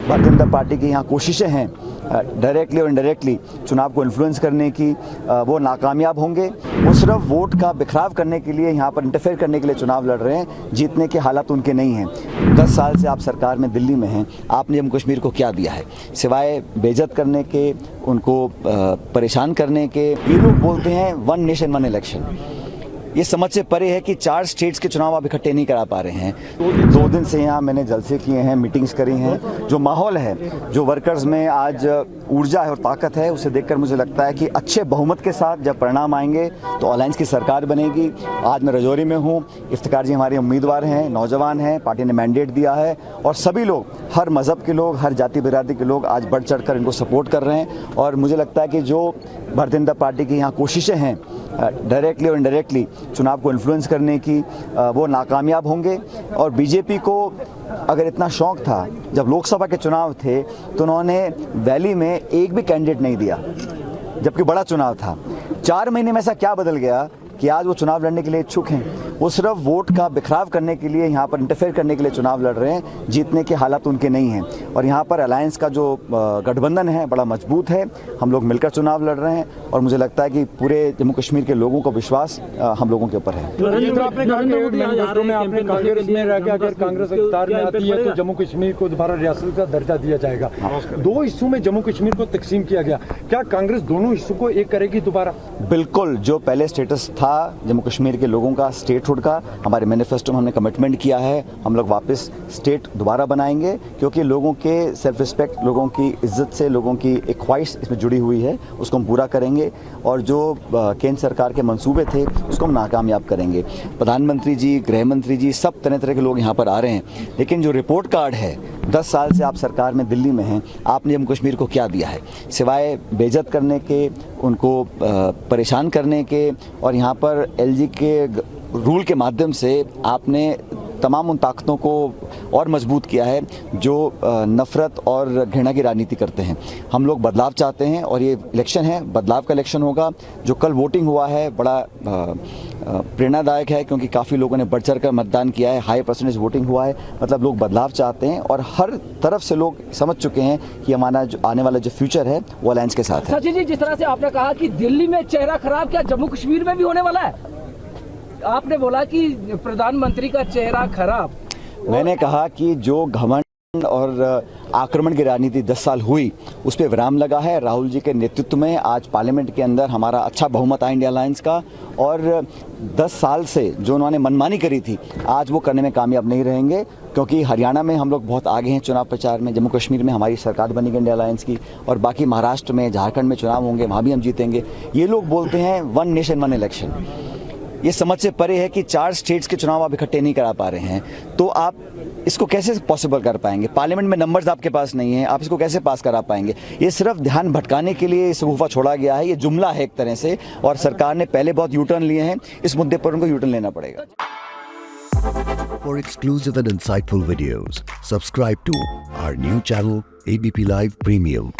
Bharatiya Janata party की यहाँ कोशिशें हैं डायरेक्टली और इनडायरेक्टली चुनाव को इन्फ्लुएंस करने की, वो नाकामयाब होंगे। वो सिर्फ वोट का बिखराव करने के लिए, यहाँ पर इंटरफेयर करने के लिए चुनाव लड़ रहे हैं। जीतने के हालात उनके नहीं हैं। 10 साल से आप सरकार में दिल्ली में हैं, आपने जम्मू कश्मीर को क्या दिया है सिवाय बेइज्जत करने के, उनको परेशान करने के। ये लोग बोलते हैं वन नेशन वन इलेक्शन। ये समझ से परे है कि 4 स्टेट्स के चुनाव आप इकट्ठे नहीं करा पा रहे हैं। 2 दिन से यहाँ मैंने जलसे किए हैं, मीटिंग्स करी हैं। जो माहौल है, जो वर्कर्स में आज ऊर्जा है और ताकत है, उसे देखकर मुझे लगता है कि अच्छे बहुमत के साथ जब परिणाम आएंगे तो अलायंस की सरकार बनेगी। आज मैं रजौरी में हूँ, इफ्तिकार जी हमारे उम्मीदवार हैं, नौजवान हैं, पार्टी ने मैंडेट दिया है और सभी लोग, हर मज़हब के लोग, हर जाति बिरादरी के लोग आज बढ़ चढ़ कर इनको सपोर्ट कर रहे हैं। और मुझे लगता है कि जो भारतीय जनता पार्टी की यहाँ कोशिशें हैं डायरेक्टली और इनडायरेक्टली चुनाव को इन्फ्लुएंस करने की, वो नाकामयाब होंगे। और बीजेपी को अगर इतना शौक था, जब लोकसभा के चुनाव थे तो उन्होंने वैली में एक भी कैंडिडेट नहीं दिया, जबकि बड़ा चुनाव था। 4 महीने में ऐसा क्या बदल गया कि आज वो चुनाव लड़ने के लिए इच्छुक हैं। वो सिर्फ वोट का बिखराव करने के लिए, यहाँ पर इंटरफेयर करने के लिए चुनाव लड़ रहे हैं। जीतने के हालात उनके नहीं हैं। और यहाँ पर अलायंस का जो गठबंधन है बड़ा मजबूत है। हम लोग मिलकर चुनाव लड़ रहे हैं और मुझे लगता है कि पूरे जम्मू कश्मीर के लोगों का विश्वास हम लोगों के ऊपर है। कांग्रेस इख्तियार में आती है तो जम्मू कश्मीर को दोबारा रियासत का दर्जा दिया जाएगा। 2 हिस्सों में जम्मू कश्मीर को तकसीम किया गया, क्या कांग्रेस दोनों हिस्सों को एक करेगी दोबारा? बिल्कुल, जो पहले स्टेटस था जम्मू कश्मीर के लोगों का, स्टेटहुड का, हमारे मैनिफेस्टो में हमने कमिटमेंट किया है। हम लोग वापस स्टेट दोबारा बनाएंगे, क्योंकि लोगों के सेल्फ रिस्पेक्ट, लोगों की इज्जत से, लोगों की एक ख्वाहिश इसमें जुड़ी हुई है, उसको हम पूरा करेंगे। और जो केंद्र सरकार के मंसूबे थे उसको हम नाकामयाब करेंगे। प्रधानमंत्री जी, गृह मंत्री जी, सब तरह तरह के लोग यहाँ पर आ रहे हैं। लेकिन जो रिपोर्ट कार्ड है, 10 साल से आप सरकार में दिल्ली में हैं, आपने जम्मू कश्मीर को क्या दिया है सिवाय बेइज्जत करने के, उनको परेशान करने के। और यहाँ पर एलजी के रूल के माध्यम से आपने तमाम उन ताकतों को और मजबूत किया है जो नफ़रत और घृणा की राजनीति करते हैं। हम लोग बदलाव चाहते हैं और ये इलेक्शन है, बदलाव का इलेक्शन होगा। जो कल वोटिंग हुआ है बड़ा प्रेरणादायक है, क्योंकि काफ़ी लोगों ने बढ़ चढ़ कर मतदान किया है, हाई परसेंटेज वोटिंग हुआ है। मतलब लोग बदलाव चाहते हैं और हर तरफ से लोग समझ चुके हैं कि हमारा जो आने वाला जो फ्यूचर है वो अलायंस के साथ है। सचिन जी, जिस तरह से आपने कहा कि दिल्ली में चेहरा खराब, क्या जम्मू कश्मीर में भी होने वाला है? आपने बोला कि प्रधानमंत्री का चेहरा खराब। मैंने कहा कि जो घमंड और आक्रमण की राजनीति 10 साल हुई, उस पर विराम लगा है। राहुल जी के नेतृत्व में आज पार्लियामेंट के अंदर हमारा अच्छा बहुमत आया इंडिया अलायंस का। और 10 साल से जो उन्होंने मनमानी करी थी, आज वो करने में कामयाब नहीं रहेंगे, क्योंकि हरियाणा में हम लोग बहुत आगे हैं चुनाव प्रचार में। जम्मू कश्मीर में हमारी सरकार बनेगी इंडिया अलायंस की, और बाकी महाराष्ट्र में, झारखंड में चुनाव होंगे, वहाँ भी हम जीतेंगे। ये लोग बोलते हैं वन नेशन वन इलेक्शन। ये समझ से परे है कि 4 स्टेट्स के चुनाव आप इकट्ठे नहीं करा पा रहे हैं, तो आप इसको कैसे पॉसिबल कर पाएंगे? पार्लियामेंट में नंबर्स आपके पास नहीं है, आप इसको कैसे पास करा पाएंगे? ये सिर्फ ध्यान भटकाने के लिए इस गुफा छोड़ा गया है, ये जुमला है एक तरह से। और सरकार ने पहले बहुत यूटर्न लिए हैं, इस मुद्दे पर उनको यूटर्न लेना पड़ेगा। For exclusive and insightful videos, subscribe to our new channel ABP Live Premium.